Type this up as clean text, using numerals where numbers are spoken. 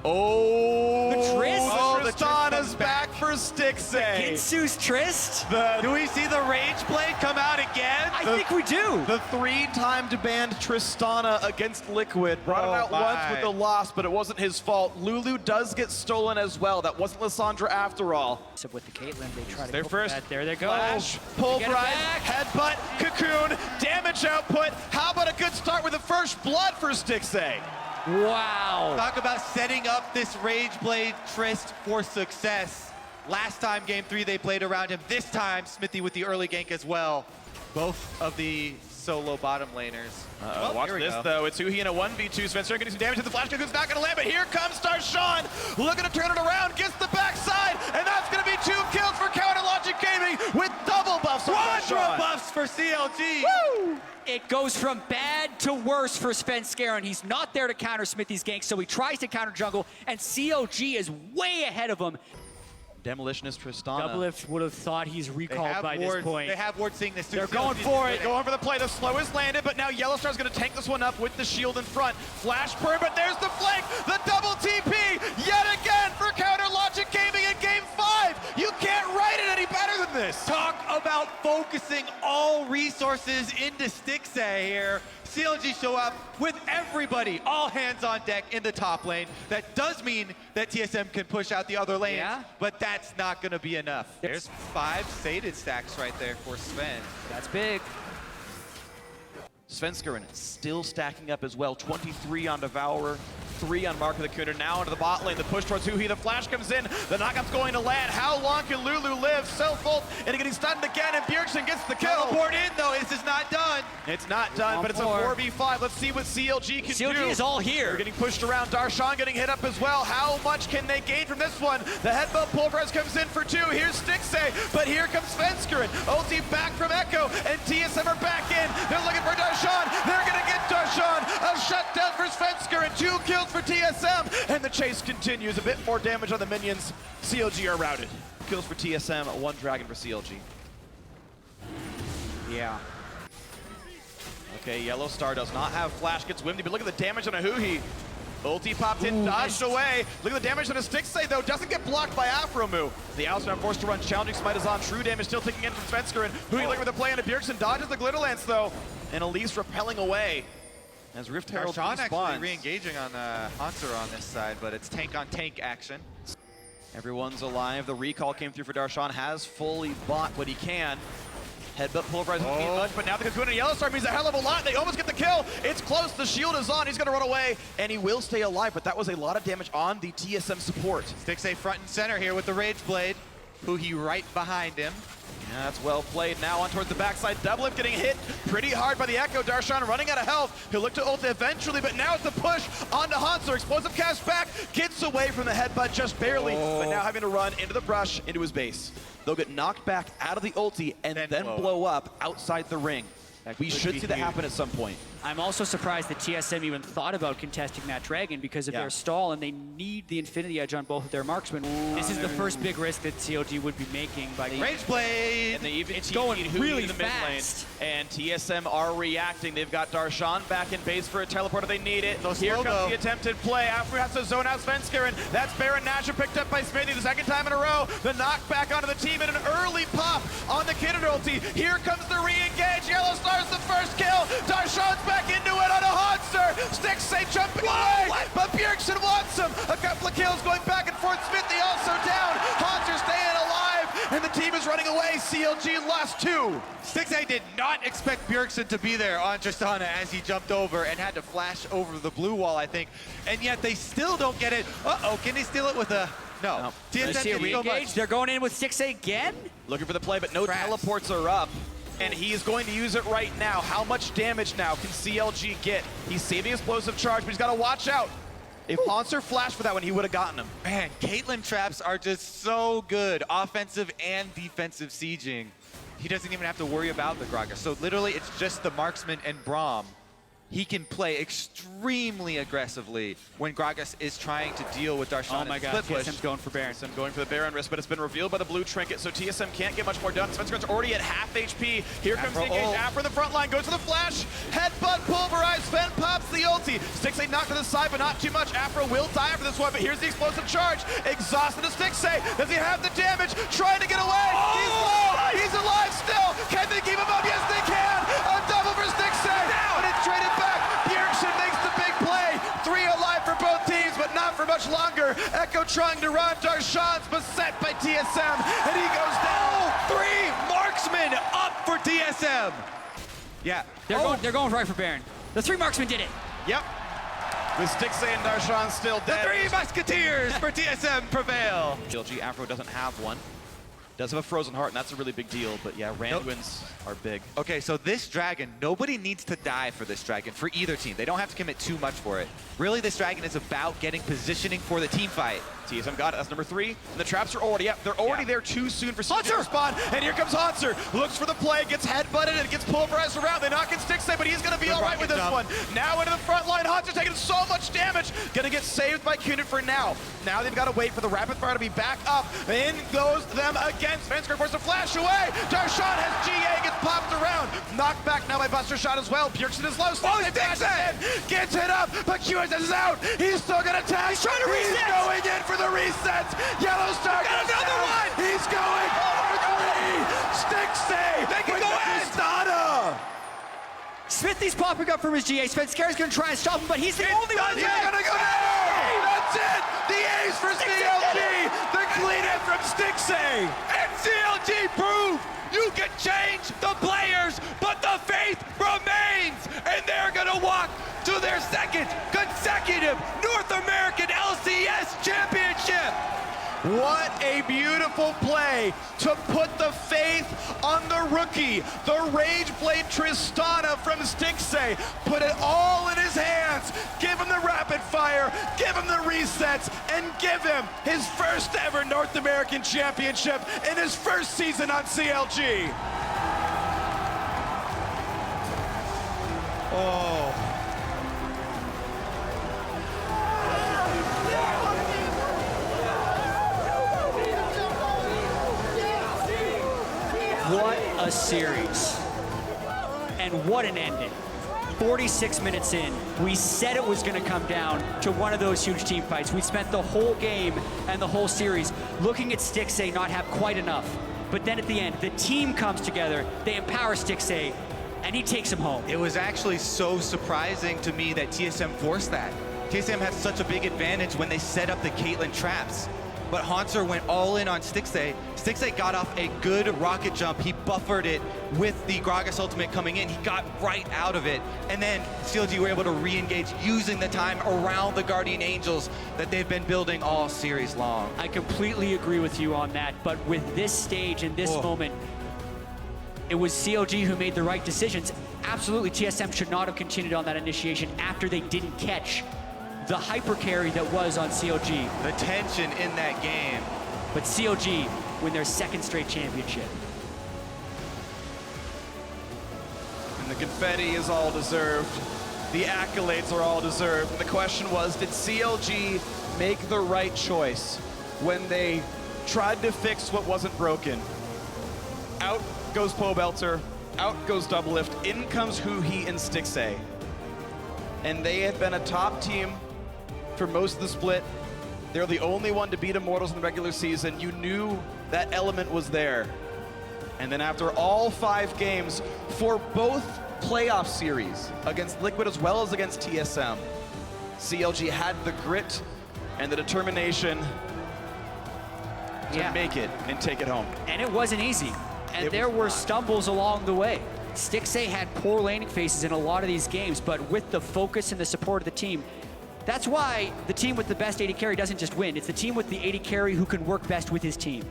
Oh, the Trist? Oh, the Tristana's back for Stixxay. Ginsu's Trist? Do we see the Rage Blade come out again? I think we do. The 3-time banned Tristana against Liquid. Brought it out once with the loss, but it wasn't his fault. Lulu does get stolen as well. That wasn't Lissandra after all. So with the Caitlyn, they try to Their go first for that. There they go. Flash, pulverize, headbutt, cocoon, damage output. How about a good start with the first blood for Stixxay? Wow. Talk about setting up this Rage Blade Trist for success. Last time, game 3, they played around him. This time, Xmithie with the early gank as well. Both of the solo bottom laners. Watch this, though. It's Huhi in a 1v2. Svenskeren getting some damage to the flash. Cocoon's not going to land, but here comes Darshan. Looking to turn it around, gets the backside, and that's going to be 2 kills for Counter Logic Gaming with double buffs. Quadra buffs for CLG. Woo! It goes from bad to worse for Svenskeren. He's not there to counter Xmithie's gank, so he tries to counter jungle, and CLG is way ahead of him. Demolitionist Tristana. Doublelift would have thought he's recalled by this point. They have Ward seeing this too. They're going for it. Going for the play. The slow is landed, but now Yellowstar's going to tank this one up with the shield in front. Flash burn, but there's the flank. The double TP yet again for Counter Logic Gaming in game 5. You can't write it any better than this. Talk about focusing all resources into Stixxay here. CLG show up with everybody, all hands on deck in the top lane. That does mean that TSM can push out the other lanes, but that's not going to be enough. There's 5 sated stacks right there for Sven. That's big. Svenskeren still stacking up as well. 23 on Devourer, 3 on Mark of the Cooner. Now into the bot lane, the push towards Huhi. The flash comes in, the knockup's going to land. How long can Lulu live? Self-ult, and getting stunned again, and Bjergsen gets the kill. Teleport in though, this is not done. It's not done, but it's a 4v5. Let's see what CLG can do. CLG is all here. They're getting pushed around. Darshan getting hit up as well. How much can they gain from this one? The headbutt pulverize comes in for 2. Here's Stixxay, but here comes Svenskeren. Ulti back from Ekko, and TSM are back in. They're looking for Darshan. They're going to get Darshan. A shutdown for Svenskeren. 2 kills for TSM, and the chase continues. A bit more damage on the minions. CLG are routed. Kills for TSM, 1 dragon for CLG. Yeah. Okay, Yellowstar does not have flash, gets Wimby, but look at the damage on a Huhi. Ulti popped in, dodged away. Look at the damage on a Stixxay, though. Doesn't get blocked by aphromoo. The Alistar forced to run. Challenging Smite is on. True damage still ticking in from Svenskeren. Huhi looking for the play into Bjergsen. Dodges the Glitter Lance, though. And Elise repelling away. As Rift Herald Darshan respawns. actually re-engaging on Hauntzer on this side, but it's tank-on-tank action. Everyone's alive. The recall came through for Darshan. Has fully bought what he can. Headbutt pulverize doesn't mean much, but now the Cocoon and Yellowstar means a hell of a lot. They almost get the kill. It's close. The shield is on. He's going to run away, and he will stay alive, but that was a lot of damage on the TSM support. Stixxay front and center here with the Rage Blade. Huhi right behind him. Yeah, that's well played. Now on towards the backside. Doublelift getting hit pretty hard by the Ekko. Darshan running out of health. He'll look to ult eventually, but now it's the push onto Hauntzer. Explosive cast back. Gets away from the headbutt just barely, but now having to run into the brush, into his base. They'll get knocked back out of the ulti and then blow up outside the ring. We should see that happen at some point. I'm also surprised that TSM even thought about contesting that dragon because of their stall, and they need the Infinity Edge on both of their marksmen. This is the first big risk that CLG would be making by the Rage Blade. And they even it's going really in the mid lane. And TSM are reacting. They've got Darshan back in base for a teleporter. They need it. Here comes the attempted play. After has to zone out Svenskeren. That's Baron Nashor picked up by Xmithie the 2nd time in a row. The knockback onto the team and an early pop on the Kindred ulti. Here comes the re-engage. Yellowstar's the first kill. Darshan's back into it on a Hauntzer. Stixxay jumping away, but Bjergsen wants him. A couple of kills going back and forth. Xmithie also down. Hauntzer staying alive, and the team is running away. CLG lost 2. Stixxay did not expect Bjergsen to be there on Tristana as he jumped over and had to flash over the blue wall, I think. And yet they still don't get it. Uh-oh, can they steal it with a... No. TSM didn't so much. They're going in with Stixxay again? Looking for the play, but no teleports are up. And he is going to use it right now. How much damage now can CLG get? He's saving explosive charge, but he's got to watch out. If Hauntzer flashed for that one, he would have gotten him. Man, Caitlyn traps are just so good. Offensive and defensive sieging. He doesn't even have to worry about the Gragas. So literally, it's just the marksman and Braum he can play extremely aggressively when Gragas is trying to deal with Darshan. Oh my god, TSM's going for Baron. TSM going for the Baron risk, but it's been revealed by the blue trinket, so TSM can't get much more done. Svenskaren's already at half HP. Here comes the engage. Afro in the front line, goes to the flash. Headbutt, pulverized, Sven pops the ulti. Stixxay knocked to the side, but not too much. Afro will die after this one, but here's the explosive charge. Exhausted to Stixxay. Does he have the damage? Trying to get away. He's low. He's alive still. Can they keep him up? Yes, they can. A double for Stixxay. But it's traded back. Bjergsen makes the big play. 3 alive for both teams, but not for much longer. Ekko trying to run. Darshan's beset by TSM, and he goes down. 3 marksmen up for TSM. Yeah. They're going right for Baron. The 3 marksmen did it. Yep. With Stixxay and Darshan still The dead. 3 musketeers for TSM prevail. CLG Afro doesn't have one. Does have a frozen heart, and that's a really big deal. But yeah, Randuin's are big. Okay, so this dragon, nobody needs to die for this dragon for either team. They don't have to commit too much for it. Really, this dragon is about getting positioning for the team fight. TSM got it. That's number 3. And the traps are already up. They're already there too soon for CLG to Hauntzer! respond. And here comes Hauntzer. Looks for the play, gets headbutted, and gets pulverized around. They knock in Stixxay, but he's going to be all right with this one. Now into the front line. Hauntzer taking so much damage. Going to get saved by Kindred for now. Now they've got to wait for the rapid fire to be back up. In goes them again. Svenskeren forced to flash away. Darshan has GA, gets popped around. Knocked back now by Buster Shot as well. Bjergsen is low. Stixxay gets hit up, but QS is out. He's still going to tag. He's trying to reset. He's going in for the resets. Yellowstar got another one. He's going for 3. Stixxay. They can go in. Tristana. Xmithie's popping up from his GA. Svenskeren's going to try and stop him, but he's the only one He's left. going to go down. That's it. The ace for CLG. The clean up from Stixxay. And CLG prove you can change the players, but the faith remains. And they're going to walk to their 2nd consecutive North American LCS championship. What a beautiful play to put the faith on the rookie, the Rage Blade Tristana from Stixxay. Put it all in his hands. Give him the rapid fire, give him the resets, and give him his first ever North American championship in his first season on CLG. Oh. What a series. And what an ending. 46 minutes in, we said it was going to come down to one of those huge team fights. We spent the whole game and the whole series looking at Stixxay not have quite enough. But then at the end, the team comes together, they empower Stixxay, and he takes him home. It was actually so surprising to me that TSM forced that. TSM has such a big advantage when they set up the Caitlyn traps. But Hauntzer went all in on Stixxay. Stixxay got off a good rocket jump. He buffered it with the Gragas ultimate coming in. He got right out of it. And then CLG were able to re-engage using the time around the Guardian Angels that they've been building all series long. I completely agree with you on that, but with this stage and this moment, it was CLG who made the right decisions. Absolutely, TSM should not have continued on that initiation after they didn't catch the hyper carry that was on CLG. The tension in that game. But CLG win their 2nd straight championship. And the confetti is all deserved. The accolades are all deserved. And the question was, did CLG make the right choice when they tried to fix what wasn't broken? Out goes Pobelter, out goes Doublelift, in comes Huhi and Stixxay. And they had been a top team for most of the split. They're the only one to beat Immortals in the regular season. You knew that element was there. And then after all 5 games, for both playoff series, against Liquid as well as against TSM, CLG had the grit and the determination to make it and take it home. And it wasn't easy. And there were stumbles along the way. Stixxay had poor laning phases in a lot of these games, but with the focus and the support of the team, that's why the team with the best AD carry doesn't just win. It's the team with the AD carry who can work best with his team.